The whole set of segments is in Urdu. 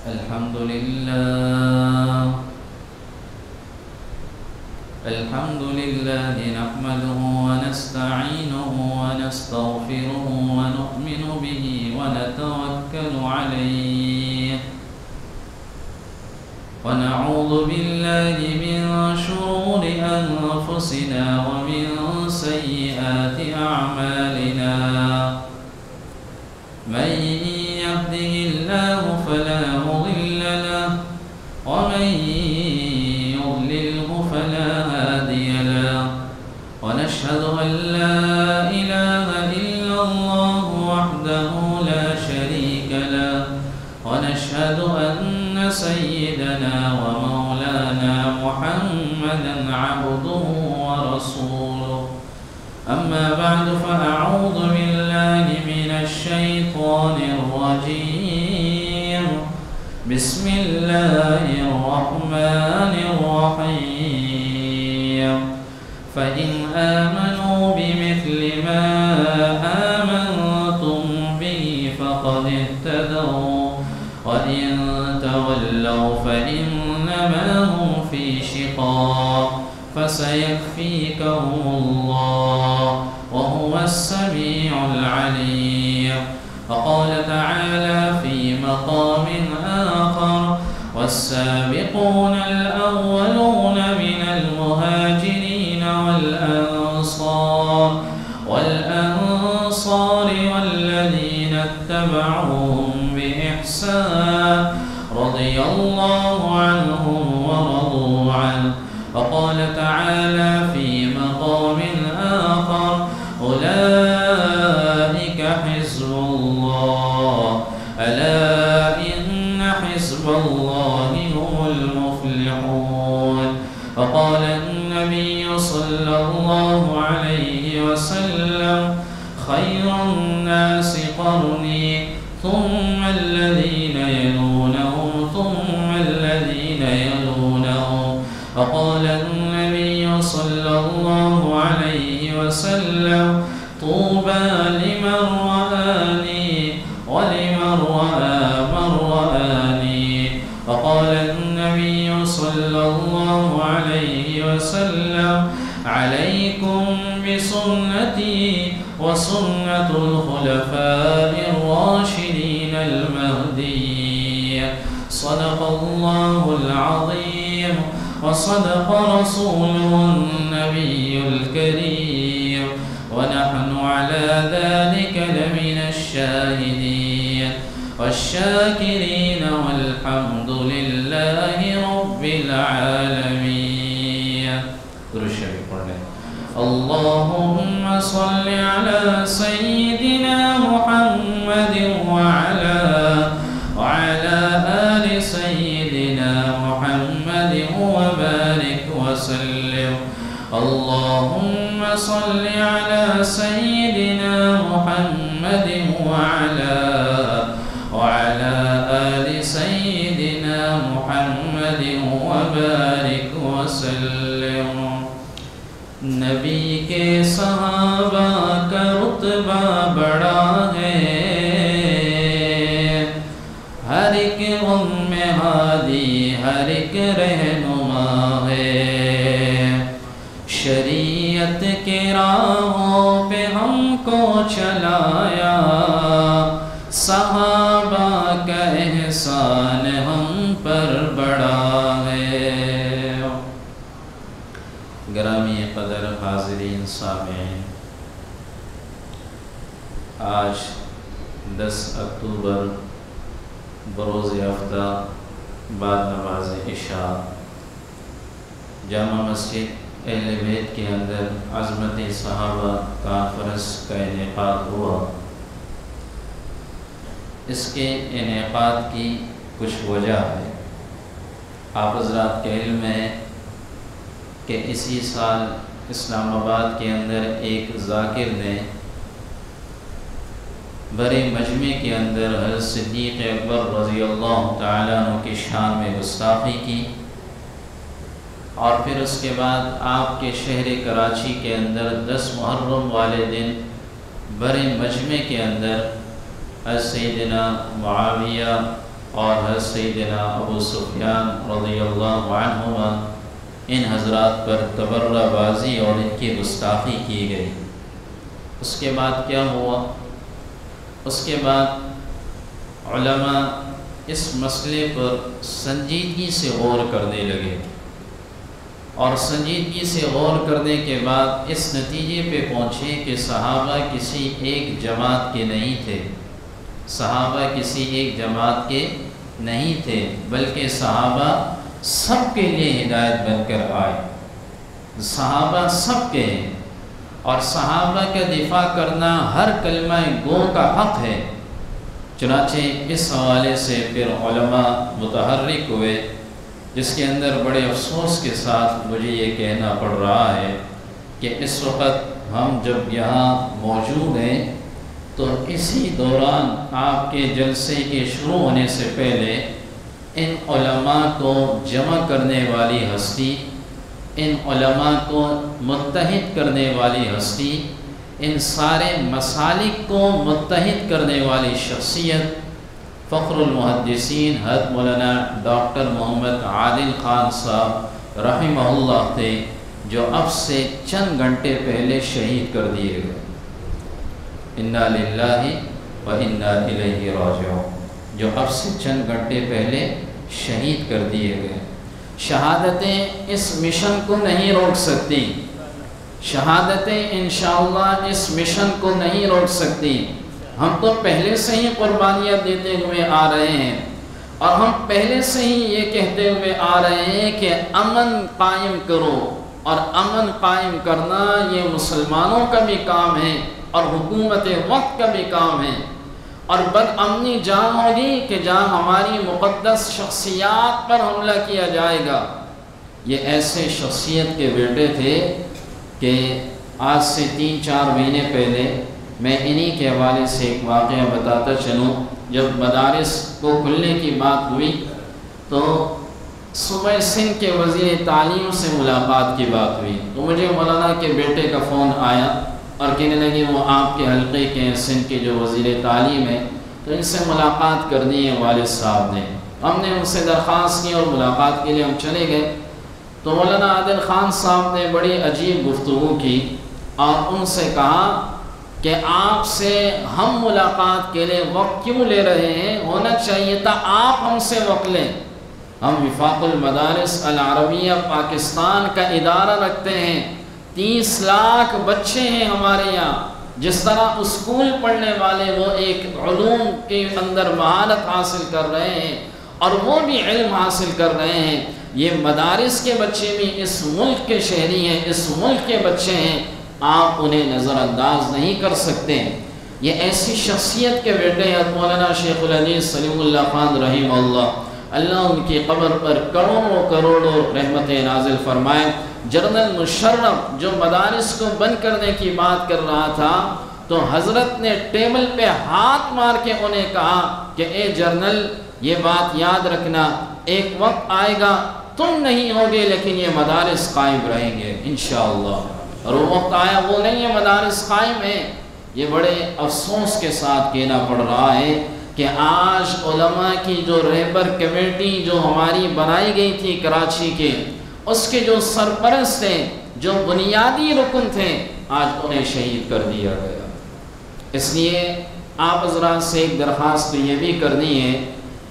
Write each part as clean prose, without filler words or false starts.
الحمد لله نحمده ونستعينه ونستغفره ونؤمن به ونتوكل عليه ونعوذ بالله من شرور أنفسنا ومن سيئات أعمالنا من يهده الله فلا مضل له ومن يضلله فلا هادي له ونشهد أن لا إله إلا الله وحده لا شريك له ونشهد أن سيدنا ومولانا محمدا عبده ورسوله أما بعد فأعوذ بالله من الشيطان الرجيم بسم الله الرحمن الرحيم فإن آمنوا بمثل ما آمنتم به فقد اهتدوا وإن تولوا فإنما هم في شقاق فسيكفيكهم الله وهو السميع العليم وقال تعالى في مقام آخر والسابقون الأولون من المهاجرين والأنصار والذين اتبعوهم بإحسان رضي الله عنهم ورضوا عنه وقال تعالى في مقام آخر أولئك حزب الله ألا إن حزب الله هم المفلحون وقال النبي صلى الله عليه وسلم خير الناس قرني ثم الذين يلونهم ثم الذين يلونهم وقال النبي صلى الله عليه وسلم طوبى لمن رآني ولمن رأى من رآني وقال النبي صلى الله عليه وسلم عليكم بسنتي وسنة الخلفاء الراشدين المهديين صدق الله العظيم وصدق رسوله النبي الكريم ونحن على ذلك لمن الشاهدين والشاكرين والحمد لله رب العالمين. اللهم صل على سيدنا محمد وعلى آل سيدنا محمد وبارك وسلم. اللهم صل على سيدنا محمد وعلى آل سيدنا محمد وبارك وسلم. نبی کے صحابہ کا رتبہ بڑا ہے ہر ایک غم میں ہادی ہر ایک رہنما ہے شریعت کے راہوں پہ ہم کو چلایا صحابہ کا احسان ہم پر بڑا ہے. گرامی قدر حاضرین سامعین، آج 10 اکتوبر بروز ہفتہ بعد نماز عشاء جامع مسجد اہل بیت کے اندر عظمت صحابہ کانفرنس کا انعقاد ہوا. اس کے انعقاد کی کچھ وجہ ہے. آپ حضرات کے علم ہے کہ اسی سال اسلام آباد کے اندر ایک ذاکر نے بڑے مجمع کے اندر حضرت صدیق اکبر رضی اللہ تعالیٰ عنہ کی شان میں گستاخی کی اور پھر اس کے بعد آپ کے شہر کراچی کے اندر 10 محرم والے دن بڑے مجمع کے اندر سیدنا معاویہ اور حضرت سیدنا ابو سفیان رضی اللہ عنہما ان حضرات پر تبرہ بازی اور ان کی گستاخی کی گئی۔ اس کے بعد کیا ہوا؟ اس کے بعد علماء اس مسئلے پر سنجیدگی سے غور کرنے لگے، اور سنجیدگی سے غور کرنے کے بعد اس نتیجے پہ پہنچے کہ صحابہ کسی ایک جماعت کے نہیں تھے، صحابہ کسی ایک جماعت کے نہیں تھے، بلکہ صحابہ سب کے لیے ہدایت بن کر آئے، صحابہ سب کے ہیں، اور صحابہ کا دفاع کرنا ہر کلمہ گو کا حق ہے۔ چنانچہ اس حوالے سے پھر علماء متحرک ہوئے، جس کے اندر بڑے افسوس کے ساتھ مجھے یہ کہنا پڑ رہا ہے کہ اس وقت ہم جب یہاں موجود ہیں تو اسی دوران آپ کے جلسے کے شروع ہونے سے پہلے ان علماء کو جمع کرنے والی ہستی، ان علماء کو متحد کرنے والی ہستی، ان سارے مسالک کو متحد کرنے والی شخصیت فخر المحدثین حضرت مولانا ڈاکٹر محمد عادل خان صاحب رحمہ اللہ تھے، جو اب سے چند گھنٹے پہلے شہید کر دیے گئے۔ انا للہ و انا الیہ راجعون، جو اب سے چند گھنٹے پہلے شہید کر دیے گئے۔ شہادتیں اس مشن کو نہیں روک سکتی، شہادتیں انشاءاللہ اس مشن کو نہیں روک سکتی۔ ہم تو پہلے سے ہی قربانیاں دیتے ہوئے آ رہے ہیں، اور ہم پہلے سے ہی یہ کہتے ہوئے آ رہے ہیں کہ امن قائم کرو، اور امن قائم کرنا یہ مسلمانوں کا بھی کام ہے اور حکومت وقت کا بھی کام ہے۔ اور بد امنی جہاں ہوگی کہ جہاں ہماری مقدس شخصیات پر حملہ کیا جائے گا۔ یہ ایسے شخصیت کے بیٹے تھے کہ آج سے 3-4 مہینے پہلے میں انہی کے حوالے سے ایک واقعہ بتاتا چلوں۔ جب مدارس کو کھلنے کی بات ہوئی تو صوبہ سندھ کے وزیر تعلیم سے ملاقات کی بات ہوئی، تو مجھے مولانا کے بیٹے کا فون آیا اور کہنے لگے وہ آپ کے حلقے کے سندھ کے جو وزیر تعلیم ہے، تو ان سے ملاقات کرنی ہے والد صاحب نے۔ ہم نے ان سے درخواست کی اور ملاقات کے لیے ہم چلے گئے، تو مولانا عادل خان صاحب نے بڑی عجیب گفتگو کی اور ان سے کہا کہ آپ سے ہم ملاقات کے لیے وقت کیوں لے رہے ہیں؟ ہونا چاہیے تھا آپ ہم سے وقت لیں۔ ہم وفاق المدارس العربیہ پاکستان کا ادارہ رکھتے ہیں، 30 لاکھ بچے ہیں ہمارے یہاں۔ جس طرح اسکول پڑھنے والے وہ ایک علوم کے اندر مہارت حاصل کر رہے ہیں اور وہ بھی علم حاصل کر رہے ہیں، یہ مدارس کے بچے بھی اس ملک کے شہری ہیں، اس ملک کے بچے ہیں، آپ انہیں نظر انداز نہیں کر سکتے۔ یہ ایسی شخصیت کے بیٹے ہیں مولانا شیخ الحدیث سلیم اللہ خان رحمہ اللہ، اللہ ان کی قبر پر کروڑوں کروڑوں رحمتیں نازل فرمائے۔ جنرل مشرف جو مدارس کو بند کرنے کی بات کر رہا تھا، تو حضرت نے ٹیبل پہ ہاتھ مار کے انہیں کہا کہ اے جنرل یہ بات یاد رکھنا، ایک وقت آئے گا تم نہیں ہوگے لیکن یہ مدارس قائم رہیں گے انشاءاللہ۔ اور وہ وقت آیا، وہ نہیں ہے، مدارس قائم ہیں۔ یہ بڑے افسوس کے ساتھ کہنا پڑ رہا ہے کہ آج علماء کی جو رہبر کمیٹی جو ہماری بنائی گئی تھی کراچی کے، اس کے جو سرپرست تھے، جو بنیادی رکن تھے، آج انہیں شہید کر دیا گیا۔ اس لیے آپ حضرات سے ایک درخواست یہ بھی کرنی ہے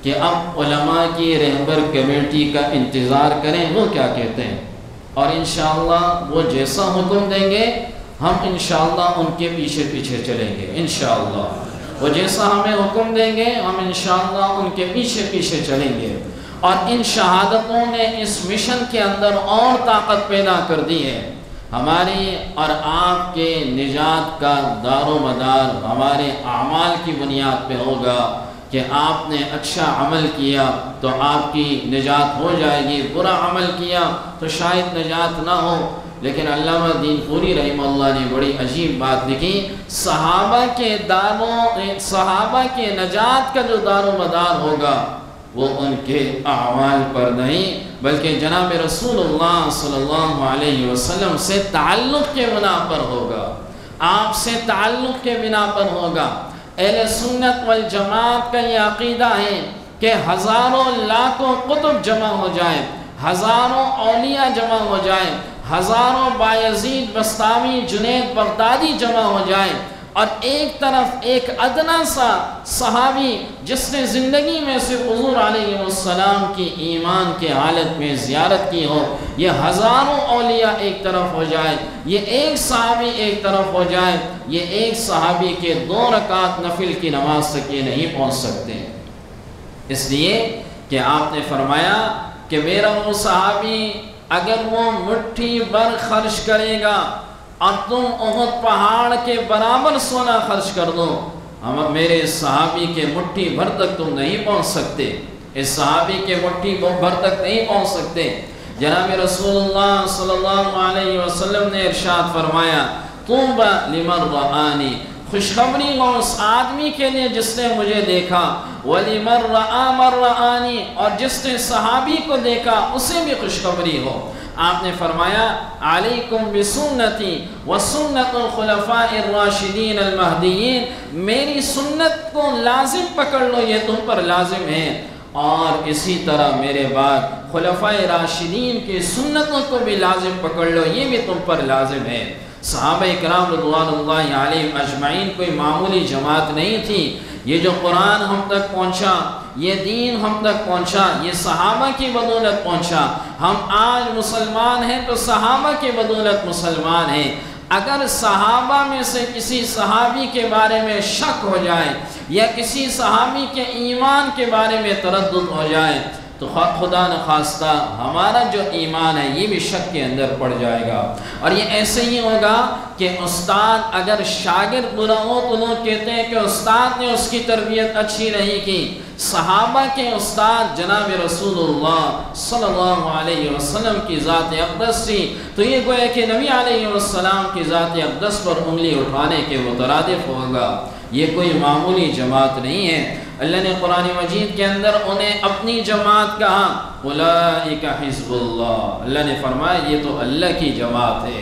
کہ اب علماء کی رہبر کمیٹی کا انتظار کریں وہ کیا کہتے ہیں، اور انشاءاللہ وہ جیسا حکم دیں گے ہم انشاءاللہ ان کے پیچھے پیچھے چلیں گے۔ انشاءاللہ وہ جیسا ہمیں حکم دیں گے ہم انشاءاللہ ان کے پیچھے پیچھے چلیں گے۔ اور ان شہادتوں نے اس مشن کے اندر اور طاقت پیدا کر دی ہے۔ ہماری اور آپ کے نجات کا دار و مدار ہمارے اعمال کی بنیاد پہ ہوگا کہ آپ نے اچھا عمل کیا تو آپ کی نجات ہو جائے گی، برا عمل کیا تو شاید نجات نہ ہو۔ لیکن علامہ دین پوری رحمہ اللہ نے بڑی عجیب بات لکھی، صحابہ کے نجات کا جو دار و مدار ہوگا وہ ان کے اعمال پر نہیں بلکہ جناب رسول اللہ صلی اللہ علیہ وسلم سے تعلق کے بنا پر ہوگا، آپ سے تعلق کے بنا پر ہوگا۔ اہل سنت والجماعت کا یہ عقیدہ ہے کہ ہزاروں لاکھوں قطب جمع ہو جائیں، ہزاروں اولیاء جمع ہو جائیں، ہزاروں بایزید بستامی جنید بغدادی جمع ہو جائیں، اور ایک طرف ایک ادنا سا صحابی جس نے زندگی میں سے حضور علیہ السلام کی ایمان کے حالت میں زیارت کی ہو، یہ ہزاروں اولیاء ایک طرف ہو جائے، یہ ایک صحابی ایک طرف ہو جائے، یہ ایک صحابی کے 2 رکعت نفل کی نماز تک یہ نہیں پہنچ سکتے۔ اس لیے کہ آپ نے فرمایا کہ میرا وہ صحابی اگر وہ مٹھی بھر خرچ کرے گا اور تم احد پہاڑ کے برابر سونا خرچ کر دو، میرے اس صحابی کے مٹھی بھر تک تم نہیں پہنچ سکتے، اس صحابی کے مٹھی بھر تک نہیں پہنچ سکتے۔ جناب رسول اللہ صلی اللہ علیہ وسلم نے ارشاد فرمایا طوبی لمن رآنی، خوشخبری ہو اس آدمی کے لیے جس نے مجھے دیکھا، وَلِمَنْ رَآ مَنْ رَآنِي، اور جس نے صحابی کو دیکھا اسے بھی خوشخبری ہو۔ آپ نے فرمایا علیکم بسنتی وسنت الخلفاء الراشدین المہدیین، میری سنت کو لازم پکڑ لو، یہ تم پر لازم ہے، اور اسی طرح میرے بعد خلفاء راشدین کی سنتوں کو بھی لازم پکڑ لو، یہ بھی تم پر لازم ہے۔ صحابہ اکرام رضوان اللہ علیہم اجمعین کوئی معمولی جماعت نہیں تھی۔ یہ جو قرآن ہم تک پہنچا، یہ دین ہم تک پہنچا، یہ صحابہ کی بدولت پہنچا۔ ہم آج مسلمان ہیں تو صحابہ کی بدولت مسلمان ہیں۔ اگر صحابہ میں سے کسی صحابی کے بارے میں شک ہو جائے یا کسی صحابی کے ایمان کے بارے میں تردد ہو جائے تو خدا نخواستہ ہمارا جو ایمان ہے یہ بھی شک کے اندر پڑ جائے گا۔ اور یہ ایسے ہی ہوگا کہ استاد اگر شاگرد برا ہو تو لوگ کہتے ہیں کہ استاد نے اس کی تربیت اچھی نہیں کی۔ صحابہ کے استاد جناب رسول اللہ صلی اللہ علیہ وسلم کی ذات اقدس تھی، تو یہ گویا کہ نبی علیہ السلام کی ذات اقدس پر انگلی اٹھانے کے مترادف ہوگا۔ یہ کوئی معمولی جماعت نہیں ہے۔ اللہ نے قرآن مجید کے اندر انہیں اپنی جماعت کہا، اولئک حزب اللہ، اللہ نے فرمایا یہ تو اللہ کی جماعت ہے۔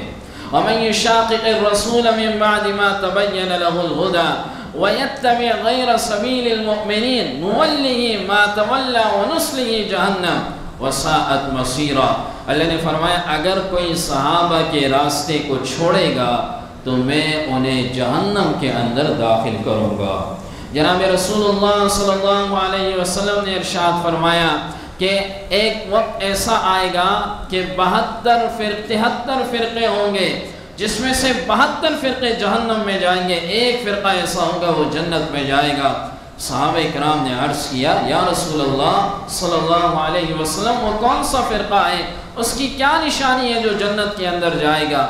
ومن یشاقق الرسول من بعد ما تبین له الهدى ویتبع غیر سبیل المؤمنین نوله ما تولى ونصله جہنم وساءت مصیرا۔ اللہ نے فرمایا اگر کوئی صحابہ کے راستے کو چھوڑے گا تو میں انہیں جہنم کے اندر داخل کروں گا۔ جناب رسول اللہ صلی اللہ علیہ وسلم نے ارشاد فرمایا کہ ایک وقت ایسا آئے گا کہ 73 فرقے ہوں گے، جس میں سے 72 فرقے جہنم میں جائیں گے، ایک فرقہ ایسا ہوگا وہ جنت میں جائے گا۔ صحابہ کرام نے عرض کیا یا رسول اللہ صلی اللہ علیہ وسلم وہ کون سا فرقہ ہے، اس کی کیا نشانی ہے جو جنت کے اندر جائے گا؟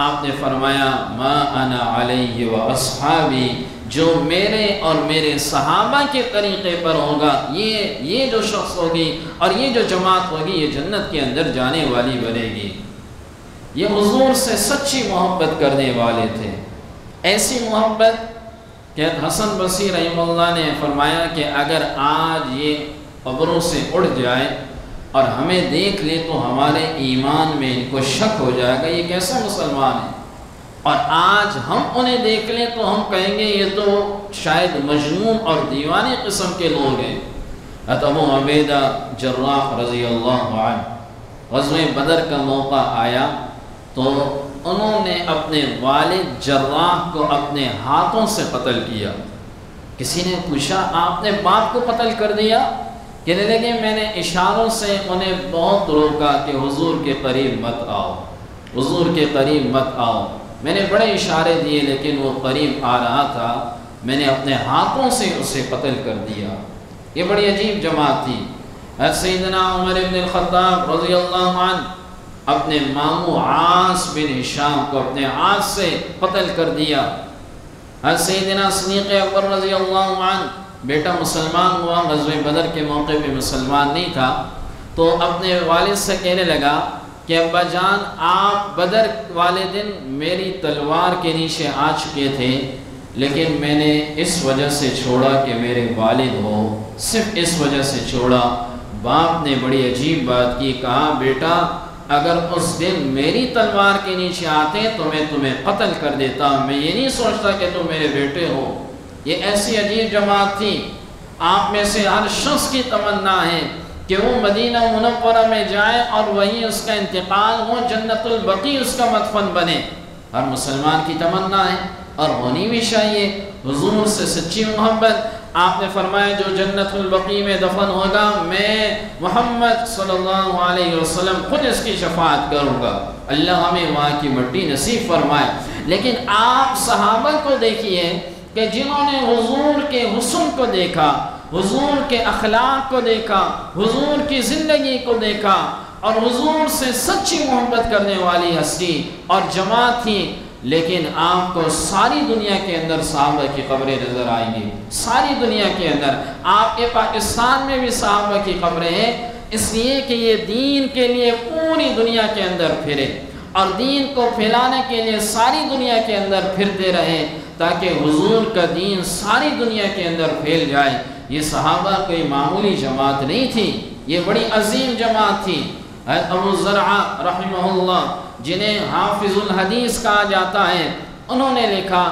آپ نے فرمایا ما انا علیہ و اصحابی، جو میرے اور میرے صحابہ کے طریقے پر ہوگا، یہ جو شخص ہوگی اور یہ جو جماعت ہوگی یہ جنت کے اندر جانے والی بنے گی۔ یہ حضور سے سچی محبت کرنے والے تھے، ایسی محبت کہ حسن بصری رحمہ اللہ نے فرمایا کہ اگر آج یہ قبروں سے اڑ جائے اور ہمیں دیکھ لے تو ہمارے ایمان میں ان کو شک ہو جائے گا، یہ کیسا مسلمان ہے، اور آج ہم انہیں دیکھ لیں تو ہم کہیں گے یہ تو شاید مجنون اور دیوانے قسم کے لوگ ہیں۔ ابو عبیدہ جراح رضی اللہ عنہ غزوہ بدر کا موقع آیا تو انہوں نے اپنے والد جراح کو اپنے ہاتھوں سے قتل کیا۔ کسی نے پوچھا آپ نے باپ کو قتل کر دیا؟ کہنے لگے میں نے اشاروں سے انہیں بہت روکا کہ حضور کے قریب مت آؤ، حضور کے قریب مت آؤ۔ میں نے بڑے اشارے دیے لیکن وہ قریب آ رہا تھا، میں نے اپنے ہاتھوں سے اسے قتل کر دیا۔ یہ بڑی عجیب جماعت تھی۔ سیدنا عمر بن الخطاب رضی اللہ عنہ اپنے ماموں عاص بن ہشام کو اپنے ہاتھ سے قتل کر دیا۔ سیدنا صدیق اکبر رضی اللہ عنہ بیٹا مسلمان ہوا، غزوہ بدر کے موقع پہ مسلمان نہیں تھا، تو اپنے والد سے کہنے لگا کہ ابا جان آپ بدر والے دن میری تلوار کے نیچے آ چکے تھے، لیکن میں نے اس وجہ سے چھوڑا کہ میرے والد ہو، صرف اس وجہ سے چھوڑا۔ باپ نے بڑی عجیب بات کی، کہا بیٹا اگر اس دن میری تلوار کے نیچے آتے تو میں تمہیں قتل کر دیتا، میں یہ نہیں سوچتا کہ تم میرے بیٹے ہو۔ یہ ایسی عجیب جماعت تھی۔ آپ میں سے ہر شخص کی تمنا ہے کہ وہ مدینہ منورہ میں جائے اور وہیں اس کا انتقال ہو، جنت البقیع اس کا مدفن بنے۔ ہر مسلمان کی تمنا ہے اور ہونی بھی چاہیے۔ حضور سے سچی محبت، آپ نے فرمایا جو جنت البقیع میں دفن ہوگا میں محمد صلی اللہ علیہ وسلم خود اس کی شفاعت کروں گا۔ اللہ ہمیں وہاں کی مٹی نصیب فرمائے۔ لیکن آپ صحابہ کو دیکھیے کہ جنہوں نے حضور کے حسن کو دیکھا، حضور کے اخلاق کو دیکھا، حضور کی زندگی کو دیکھا اور حضور سے سچی محبت کرنے والی ہستی اور جماعت تھی، لیکن آپ کو ساری دنیا کے اندر صحابہ کی قبریں نظر آئیں گی۔ ساری دنیا کے اندر، آپ کے پاکستان میں بھی صحابہ کی قبریں ہیں، اس لیے کہ یہ دین کے لیے پوری دنیا کے اندر پھرے اور دین کو پھیلانے کے لیے ساری دنیا کے اندر پھرتے رہے تاکہ حضور کا دین ساری دنیا کے اندر پھیل جائے۔ یہ صحابہ کوئی معمولی جماعت نہیں تھی، یہ بڑی عظیم جماعت تھی۔ ابو زرعہ رحمہ اللہ، جنہیں حافظ الحدیث کہا جاتا ہے، انہوں نے لکھا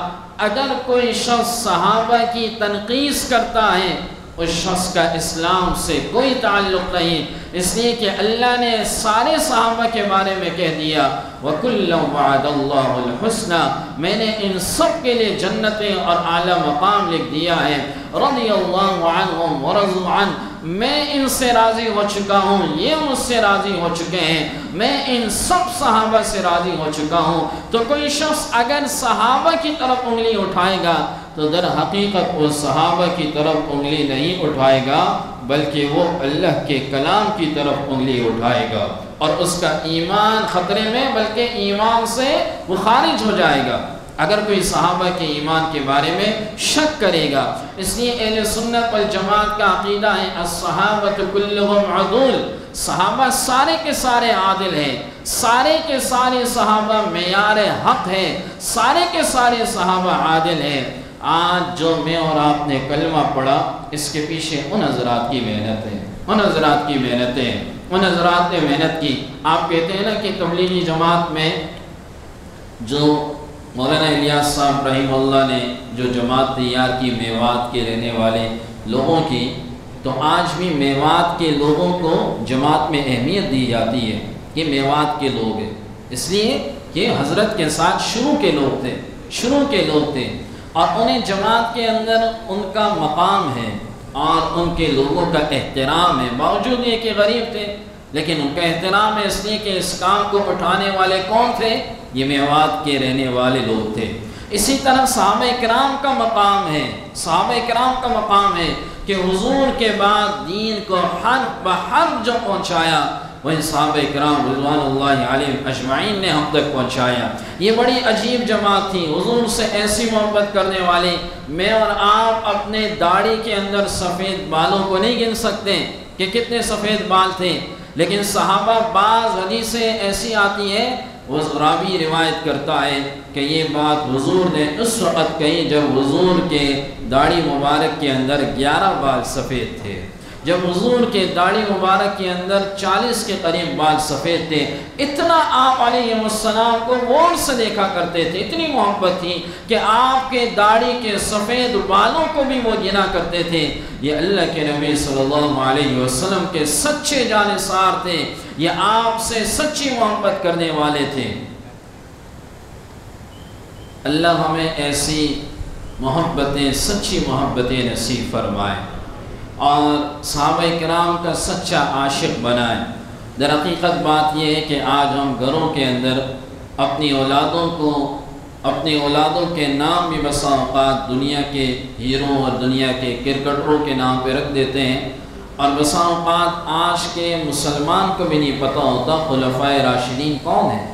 اگر کوئی شخص صحابہ کی تنقیص کرتا ہے اس شخص کا اسلام سے کوئی تعلق نہیں، اس لیے کہ اللہ نے سارے صحابہ کے بارے میں کہہ دیا وَكُلًّا وَعَدَ اللَّهُ الْحُسْنَى، میں نے ان سب کے لیے جنتیں اور اعلیٰ مقام لکھ دیا ہے۔ رضی اللہ عنہم ورضوا عنہ، میں ان سے راضی ہو چکا ہوں، یہ مجھ سے راضی ہو چکے ہیں، میں ان سب صحابہ سے راضی ہو چکا ہوں۔ تو کوئی شخص اگر صحابہ کی طرف انگلی اٹھائے گا تو در حقیقت وہ صحابہ کی طرف انگلی نہیں اٹھائے گا بلکہ وہ اللہ کے کلام کی طرف انگلی اٹھائے گا، اور اس کا ایمان خطرے میں، بلکہ ایمان سے وہ خارج ہو جائے گا اگر کوئی صحابہ کے ایمان کے بارے میں شک کرے گا۔ اس لیے اہل سنت والجماعت کا عقیدہ ہے الصحابۃ کلھم عدول، صحابہ سارے کے سارے عادل ہیں، سارے کے سارے صحابہ معیار حق ہیں، سارے کے سارے صحابہ عادل ہیں۔ آج جو میں اور آپ نے کلمہ پڑھا اس کے پیچھے ان حضرات کی محنت ہے، ان حضرات کی محنتیں، ان حضرات نے محنت کی۔ آپ کہتے ہیں نا کہ تبلیغی جماعت میں جو مولانا الیاس صاحب رحمہ اللہ نے جو جماعت تیار کی میوات کے رہنے والے لوگوں کی، تو آج بھی میوات کے لوگوں کو جماعت میں اہمیت دی جاتی ہے۔ یہ میوات کے لوگ ہیں اس لیے کہ حضرت کے ساتھ شروع کے لوگ تھے اور انہیں جماعت کے اندر ان کا مقام ہے اور ان کے لوگوں کا احترام ہے، باوجود یہ کہ غریب تھے لیکن ان کا احترام ہے، اس لیے کہ اس کام کو اٹھانے والے کون تھے؟ یہ میوات کے رہنے والے لوگ تھے۔ اسی طرح صحابہ کرام کا مقام ہے، صحابہ کرام کا مقام ہے کہ حضور کے بعد دین کو حرف بحرف جو پہنچایا وہی صحابہ کرام رضوان اللہ علیہم اجمعین نے ہم تک پہنچایا۔ یہ بڑی عجیب جماعت تھی، حضور سے ایسی محبت کرنے والے۔ میں اور آپ اپنے داڑھی کے اندر سفید بالوں کو نہیں گن سکتے کہ کتنے سفید بال تھے، لیکن صحابہ بعض حدیثیں ایسی آتی ہیں، وہ راوی روایت کرتا ہے کہ یہ بات حضور نے اس وقت کہی جب حضور کے داڑھی مبارک کے اندر 11 بال سفید تھے، جب حضور کے داڑھی مبارک کے اندر 40 کے قریب بال سفید تھے۔ اتنا آپ علیہ السلام کو غور سے دیکھا کرتے تھے، اتنی محبت تھی کہ آپ کے داڑھی کے سفید بالوں کو بھی وہ گنا کرتے تھے۔ یہ اللہ کے نبی صلی اللہ علیہ وسلم کے سچے جانثار تھے، یہ آپ سے سچی محبت کرنے والے تھے۔ اللہ ہمیں ایسی محبتیں، سچی محبتیں نصیب فرمائے اور صحابہ کرام کا سچا عاشق بنائے۔ در حقیقت بات یہ ہے کہ آج ہم گھروں کے اندر اپنی اولادوں کے نام بھی بسا اوقات دنیا کے ہیروں اور دنیا کے کرکٹروں کے نام پہ رکھ دیتے ہیں، اور بسا اوقات آج کے مسلمان کو بھی نہیں پتہ ہوتا خلفائے راشدین کون ہیں،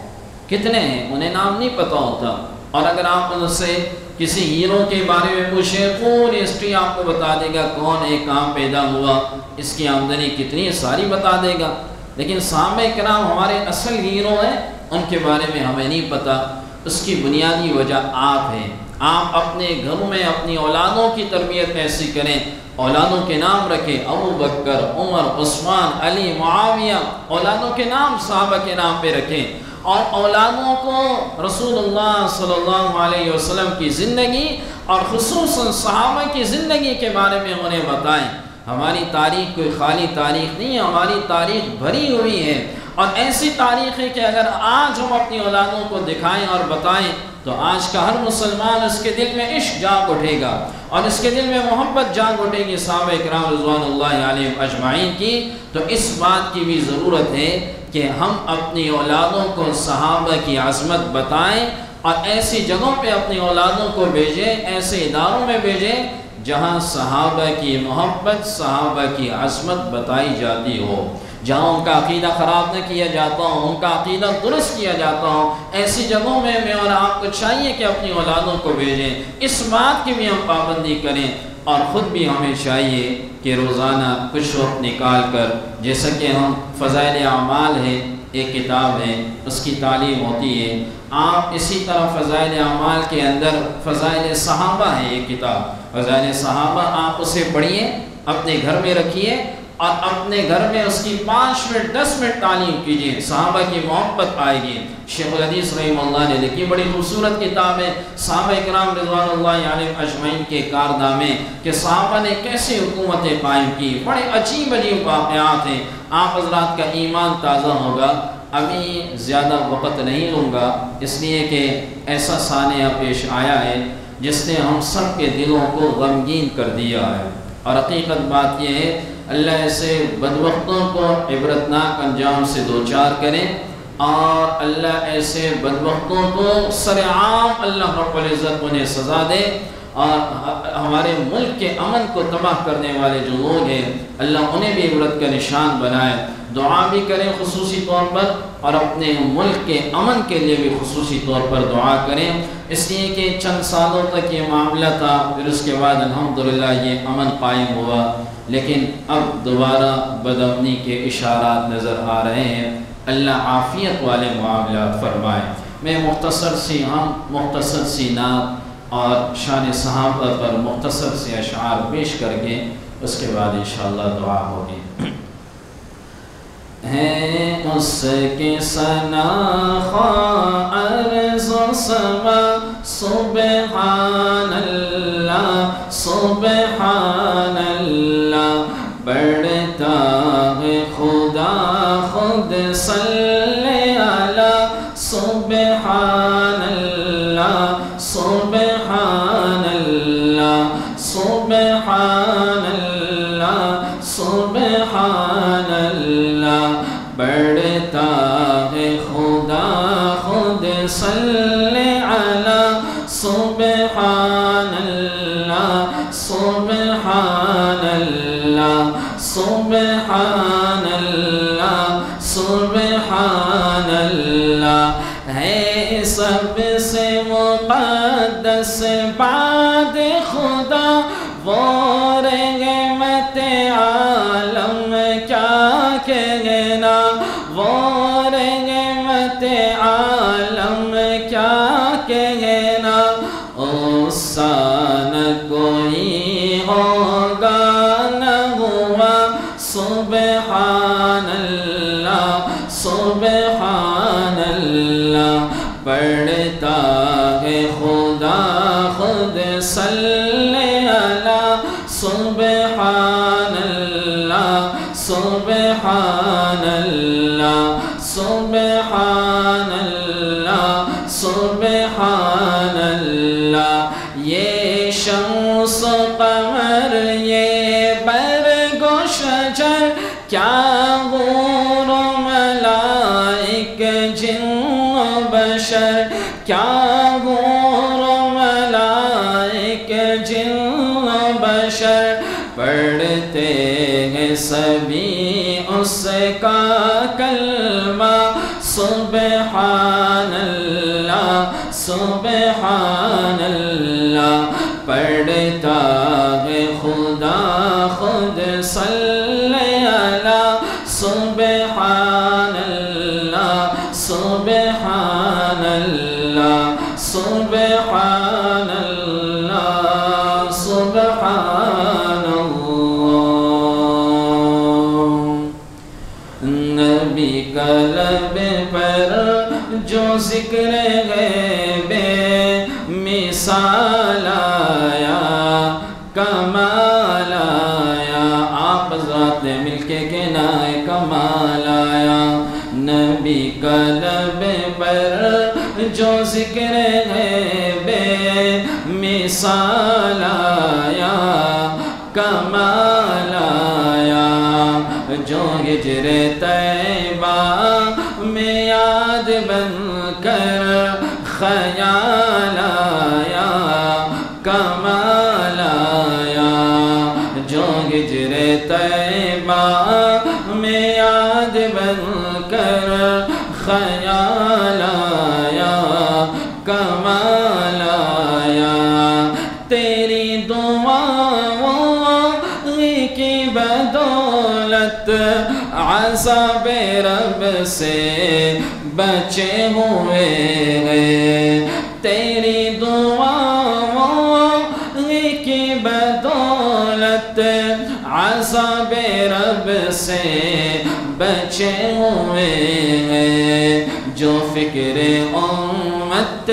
کتنے ہیں، انہیں نام نہیں پتہ ہوتا۔ اور اگر آپ ان سے کسی ہیرو کے بارے میں پوچھیں، پوری ہسٹری آپ کو بتا دے گا، کون ہے، کہاں پیدا ہوا، اس کی آمدنی کتنی، ساری بتا دے گا۔ لیکن صحابہ کرام ہمارے اصل ہیرو ہیں، ان کے بارے میں ہمیں نہیں پتہ۔ اس کی بنیادی وجہ آپ ہیں۔ آپ اپنے گھروں میں اپنی اولادوں کی تربیت ایسی کریں، اولادوں کے نام رکھیں، ابو بکر، عمر، عثمان، علی، معاویہ، اولادوں کے نام صحابہ کے نام پہ رکھیں، اور اولادوں کو رسول اللہ صلی اللہ علیہ وسلم کی زندگی اور خصوصاً صحابہ کی زندگی کے بارے میں انہیں بتائیں۔ ہماری تاریخ کوئی خالی تاریخ نہیں ہے، ہماری تاریخ بھری ہوئی ہے، اور ایسی تاریخ ہے کہ اگر آج ہم اپنی اولادوں کو دکھائیں اور بتائیں تو آج کا ہر مسلمان اس کے دل میں عشق جاگ اٹھے گا اور اس کے دل میں محبت جاگ اٹھے گی صحابہ کرام رضوان اللہ علیہم اجمعین کی۔ تو اس بات کی بھی ضرورت ہے کہ ہم اپنی اولادوں کو صحابہ کی عظمت بتائیں اور ایسی جگہوں پہ اپنی اولادوں کو بھیجیں، ایسے اداروں میں بھیجیں جہاں صحابہ کی محبت، صحابہ کی عظمت بتائی جاتی ہو، جہاں ان کا عقیدہ خراب نہ کیا جاتا ہو، ان کا عقیدہ درست کیا جاتا ہو۔ ایسی جگہوں میں میں اور آپ کو چاہیے کہ اپنی اولادوں کو بھیجیں، اس بات کی بھی ہم پابندی کریں، اور خود بھی ہمیں چاہیے کہ روزانہ کچھ وقت نکال کر، جیسا کہ ہم فضائل اعمال ہے ایک کتاب ہے، اس کی تعلیم ہوتی ہے، آپ اسی طرح فضائل اعمال کے اندر فضائل صحابہ ہے ایک کتاب، فضائل صحابہ، آپ اسے پڑھیے، اپنے گھر میں رکھیے اور اپنے گھر میں اس کی 5 منٹ 10 منٹ تعلیم کیجیے، صحابہ کی محبت آئے گی۔ شیخ الحدیث رحمہ اللہ نے لکھی بڑی خوبصورت کتاب ہے صحابہ کرام رضوان اللہ علیہم اجمعین کے کارنامے، کہ صحابہ نے کیسے حکومتیں قائم کی، بڑے عجیب عجیب واقعات ہیں، آپ حضرات کا ایمان تازہ ہوگا۔ ابھی زیادہ وقت نہیں لوں گا، اس لیے کہ ایسا سانحہ پیش آیا ہے جس نے ہم سب کے دلوں کو غمگین کر دیا ہے، اور حقیقت بات یہ ہے اللہ ایسے بدبختوں کو عبرتناک انجام سے دوچار کرے، اور اللہ ایسے بدبختوں کو سرعام اللہ رب العزت انہیں سزا دے، اور ہمارے ملک کے امن کو تباہ کرنے والے جو لوگ ہیں اللہ انہیں بھی عبرت کا نشان بنائے۔ دعا بھی کریں خصوصی طور پر، اور اپنے ملک کے امن کے لیے بھی خصوصی طور پر دعا کریں، اس لیے کہ چند سالوں تک یہ معاملہ تھا، پھر اس کے بعد الحمدللہ یہ امن قائم ہوا، لیکن اب دوبارہ بدامنی کے اشارات نظر آ رہے ہیں۔ اللہ عافیت والے معاملات فرمائے۔ میں مختصر سی نعت اور شان صحابہ پر مختصر سے اشعار پیش کر کے اس کے بعد انشاءاللہ دعا ہوگی۔ ہے اس کے ثنا خواہ عرض و سما، سبحان اللہ سبحان اللہ، بڑھتا ہے خدا خود صلی علی، سبحان اللہ سبحان اللہ سبحان اللہ سبحان اللہ، بڑھتا ہے خدا خود صلی علی، سبحان اللہ سبحان اللہ سبحان اللہ سبحان اللہ، ہے سب سے مقدس بعد خدا، وہ رحمت عالم کیا کہنا، وہ رحمت عالم کیا کہنا، اوسان کوئی ہوگا نہ ہوا، سبحان اللہ سبحان اللہ، بڑھتا ہے خدا خود صلی علی، سبحان اللہ سبحان اللہ سبحان اللہ سبحان اللہ، یہ شمس و قمر یہ برگ و شجر، کیا غور و ملائک جن و بشر، کیا غور و ملائک جن و بشر، پڑھتے ہیں سبھی اس کا کلمہ، سبحان اللہ سبحان اللہ، پڑھتا ہے خدا خود صلی علی، سبحان اللہ سبحان اللہ سبحان اللہ سبحان اللہ، نبی کا لب پر جو ذکر غیب مثال آیا کمال آیا آپ حضرات نے مل کے کہنا ہے کمال آیا نبی کا لب پر جو ذکر غیب مثال آیا کمال آیا جو ہجر طیبہ میں یاد بن کر خیال آیا کمال آیا جو ہجر طیبہ میں یاد بن کر خیال آیا کمال آیا تیری دعاؤں کی بدولت عذاب رب سے بچے ہوئے ہیں تیری دعاؤں کی بدولت عذاب رب سے بچے ہوئے ہیں جو فکر امت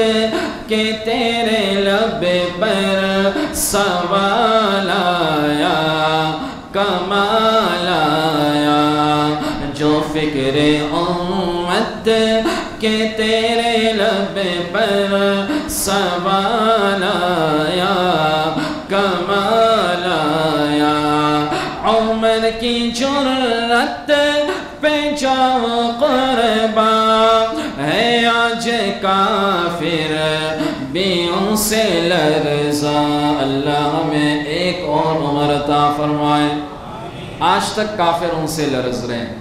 کے تیرے لب پر سوال آیا کمال آیا جو فکر امت کے تیرے لب پر سوال آیا کمال آیا عمر کی جرأت پہ جاؤ قربان ہے آج کافر بھی ان سے لرزا اللہ ہمیں ایک اور عمر عطا فرمائے آج تک کافر ان سے لرز رہے ہیں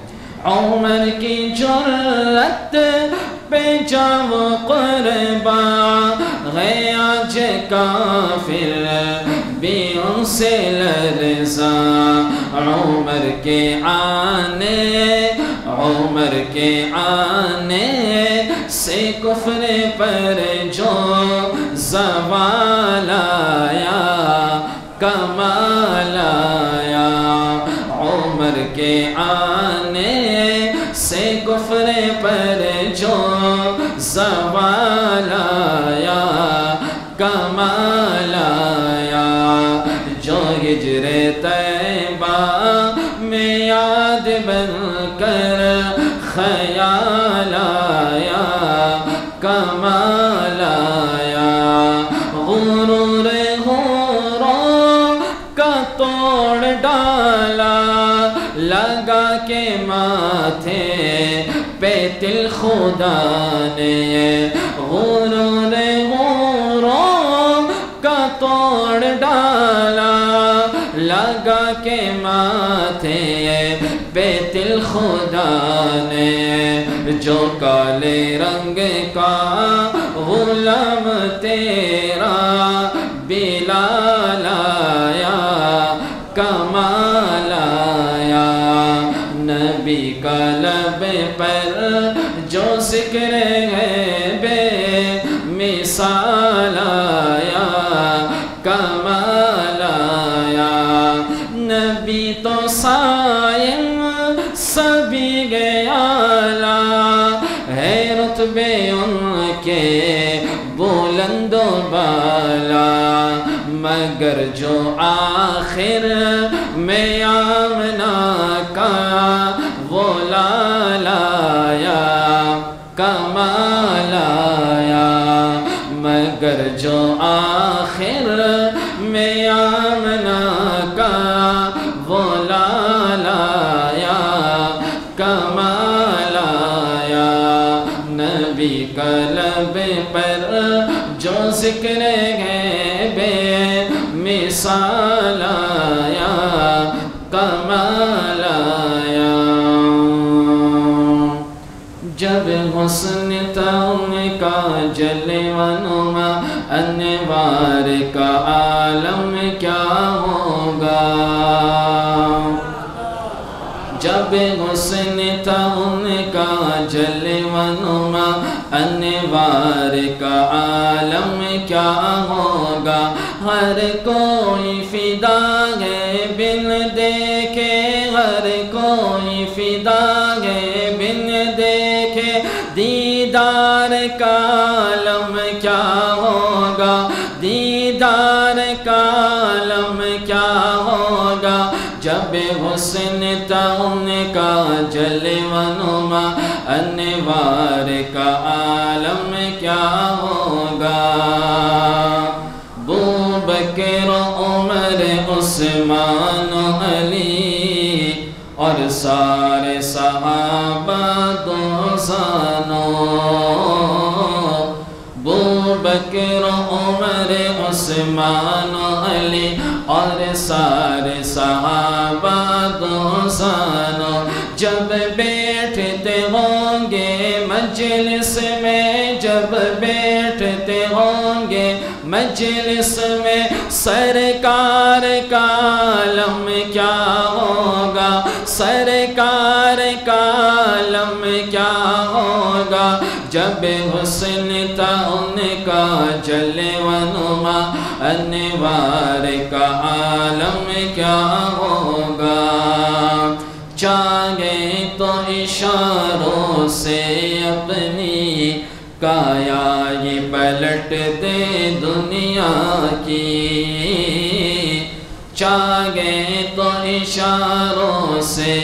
عمر کی جرأت پہ جاؤ قربان ہے آج کافر بھی ان سے لرزا عمر کے آنے سے کفر پر جو زوال آیا کمال آیا عمر کے آنے سے کفر پر جو زوال آیا کمال آیا جو ہجر طیبہ میں یاد بن کر خیال آیا کمال آیا غرور غرور کا توڑ ڈالا لگا کے ماتھے پہ تل خدا نے غرور غرور کا توڑ ڈالا لگا کے ماتھے پہ تل خدا نے جو کالے رنگ کا غلام تیرا بلال آیا کمال آیا نبی کا لب پر جو ذکر ہے بے مثال آیا کمال آیا نبی تو سائم سبھی گیا ہے رتبے ان کے بلند و بالا مگر جو آخر میں آمنہ کا وہ لال آیا کمال آیا مگر جو آخر میں آمنہ کا وہ لال آیا کمال آیا نبی کا لب پر جو ذکر ہے بے مثال آیا کمال آیا جب حسن تھا ان کا جلوہ نما انوار کا عالم کیا ہوگا جب حسن تھا ان کا جلوہ نما انوار کا عالم کیا ہوگا ہر کوئی فدا ہے بن دیکھے ہر کوئی فدا ہے بن دیکھے دیدار کا عالم کیا ہوگا، دیدار کا عالم کیا ہوگا، جب حسن تھا ان کا جلوہ نما، انوار کا عالم کیا ہوگا۔ ابوبکر عمر عثمان علی اور سارے صحابہ دوزانوں، ابوبکر عمر عثمان علی اور سارے صحابہ دوزانوں، جب بیٹھتے ہوں گے مجلس میں، جب بیٹھتے ہوں گے مجلس میں، سرکار کا عالم کیا ہوگا، سرکار کا عالم کیا ہوگا، جب حسن تھا ان کا جلوہ نما، انوار کا عالم کیا ہوگا۔ چاہے تو اشاروں سے اپنی کایا یہ پلٹ دے دنیا کی، چاہے تو اشاروں سے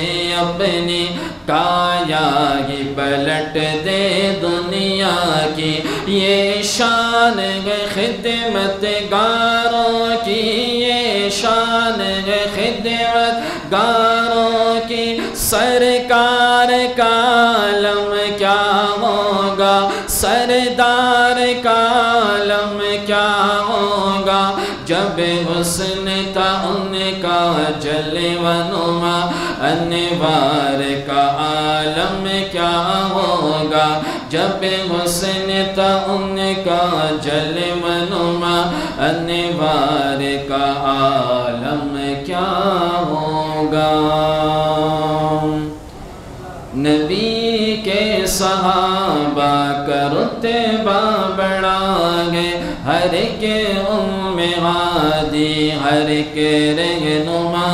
اپنی کایا یہ پلٹ دے دنیا کی، یہ شان ہے خدمت گاروں کی، یہ شان ہے خدمت گاروں کی، سرکار کا عالم کیا ہوگا، سردار کا عالم کیا ہوگا، جب حسن تھا ان کا جلوہ نما، انوار کا عالم کیا ہوگا، جب حسن تھا ان کا جلوہ نما، انوار کا عالم کیا ہوگا۔ نبی کے صحابہ کا رتبہ بڑھا گئے، ہر کے ام ہادی ہر کے رہنما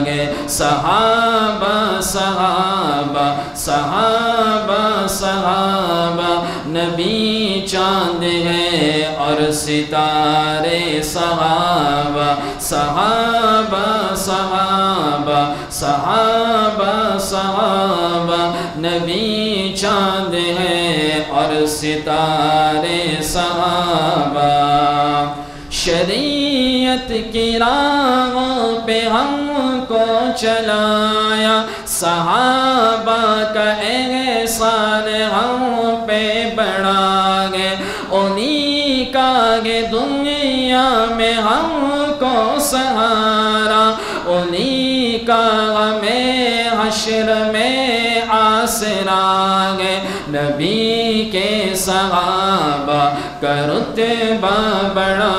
گئے، صحابہ صحابہ صحابہ صحابہ، نبی چاند ہے اور ستارے صحابہ، صحابہ صحابہ صحابہ صحابہ، نبی چاند ہے اور ستارے صحابہ، شریعت کی راہوں پہ ہم کو چلایا، صحابہ کا احسان ہم پہ بڑھا گئے، انہی کا گے دنیا میں ہم کو سہارا، انہی کا ہمیں حشر میں آسرا گئے، نبی کے صحابہ کا رتبہ بڑھا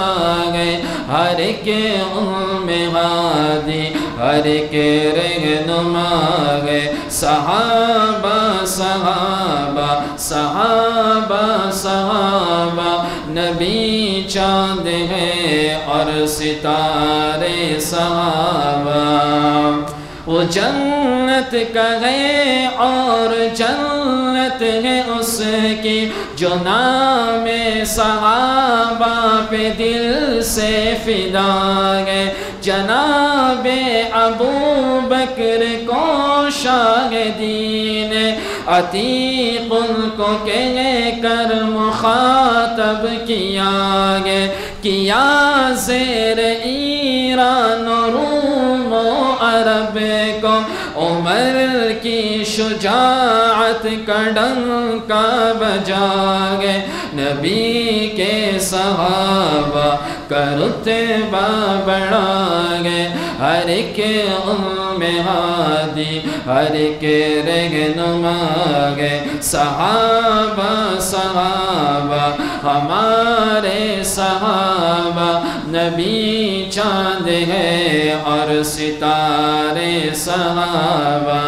گئے، ہر کے ام ہادی ہر کے رہنما گئے، صحابہ صحابہ صحابہ صحابہ، نبی چاند ہے اور ستارے صحابہ، وہ جنت کا ہے اور جنت ہے اس کی، جو نام صحابہ پہ دل سے فدا گئے، جناب ابو بکر کو شاہ دین عتیق ان کو کہہ کر مخاطب کیا گئے، کیا زیر ایران و روم و عرب کو، عمر کی شجاعت کا ڈنکا بجا گئے، نبی کے صحابہ کا رتبہ بڑھا گئے، ہر ایک ام ہادی ہر ایک رہنما گئے، صحابہ صحابہ ہمارے صحابہ، نبی چاند ہے اور ستارے صحابہ،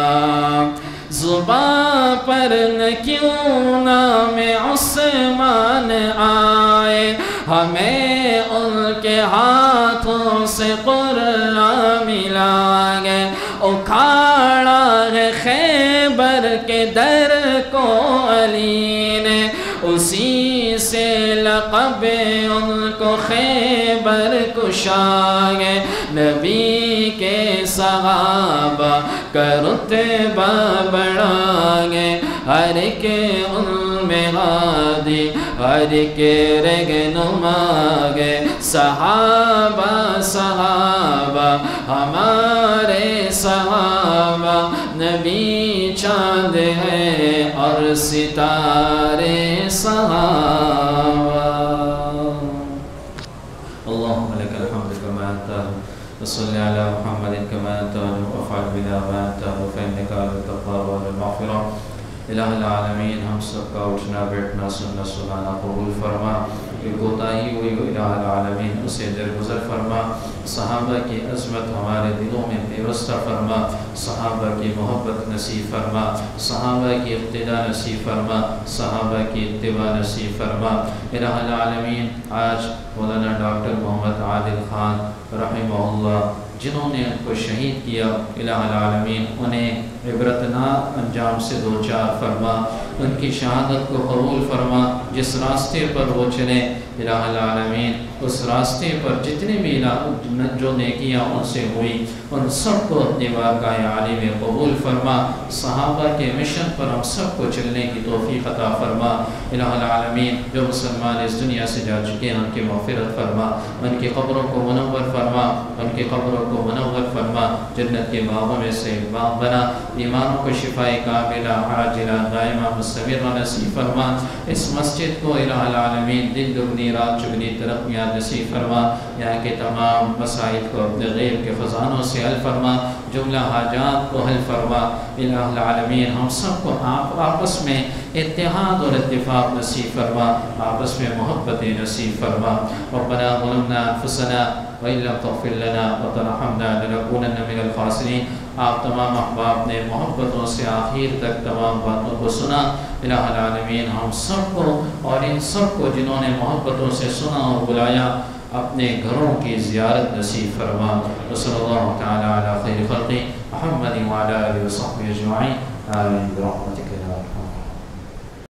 زباں پر نہ کیوں نام عثمان آئے، ہمیں ان کے ہاتھوں سے قرآن ملا گئے، اکھاڑا ہے خیبر کے در کو علی نے، اسی سے لقب ان کو خیبر کشائے، نبی کے صحابہ کا رتبہ بڑھائے، ہر کے ان میں ہادی، ہر کے رہنما گے، صحابہ صحابہ ہمارے صحابہ، نبی چاند ہے اور ستارے صحابہ۔ اللہم لک الحمد کما انت، وصلی علی محمد کما انت، وافعل بنا ما انت، فإنک علی الغفار والمغفرہ۔ الہ العالمین ہم سب کا اٹھنا بیٹھنا سننا سنانا قبول فرما، کہ کوتاہی ہوئی ہو الہ العالمین اسے درگزر فرما، صحابہ کی عظمت ہمارے دلوں میں پیوستہ فرما، صحابہ کی محبت نصیب فرما، صحابہ کی اقتداء نصیب فرما، صحابہ کی اتباع نصیب فرما۔ الہ العالمین آج مولانا ڈاکٹر محمد عادل خان رحمہ اللہ جنہوں نے ان کو شہید کیا، الہ العالمین انہیں عبرتناک انجام سے دوچار فرما، ان کی شہادت کو قبول فرما، جس راستے پر وہ چلے الہ العالمین اس راستے پر جتنے بھی جو نیکیاں ان سے ہوئی ان سب کو اپنی بارگاہ عالی میں قبول فرما، صحابہ کے مشن پر ہم سب کو چلنے کی توفیق عطا فرما۔ الہ العالمین جو مسلمان اس دنیا سے جا چکے ہیں ان کی مغفرت فرما، ان کی قبروں کو منور فرما، ان کی قبروں کو منور فرما، جنت کے باغوں میں سے ایک باغ بنا، ایمانوں کو شفائے کاملہ عاجلہ دائمہ مستمرہ نصیب فرما۔ اس مسجد کو الہ العالمین دن دگنی رات چگنی ترقیاں نصیب فرما، یہاں کے تمام مسائل کو اپنے غیب کے خزانوں سے حل فرما، جملہ حاجات کو حل فرما۔ الہ العالمین ہم سب کو آپس میں اتحاد اور اتفاق نصیب فرما، آپس میں محبت نصیب فرما۔ ربنا ظلمنا انفسنا وإن لم تغفر لنا وترحمنا لنكونن من الخاسرین۔ آپ تمام احباب نے محبتوں سے آخر تک تمام باتوں کو سنا، الہ العالمین ہم سب کو اور ان سب کو جنہوں نے محبتوں سے سنا اور بلایا اپنے گھروں کی زیارت نصیب فرما۔ وصلی اللہ تعالی علی خیر خلقہ محمد وعلی آلہ وصحبہ اجمعین، آمین برحمتک یا ارحم۔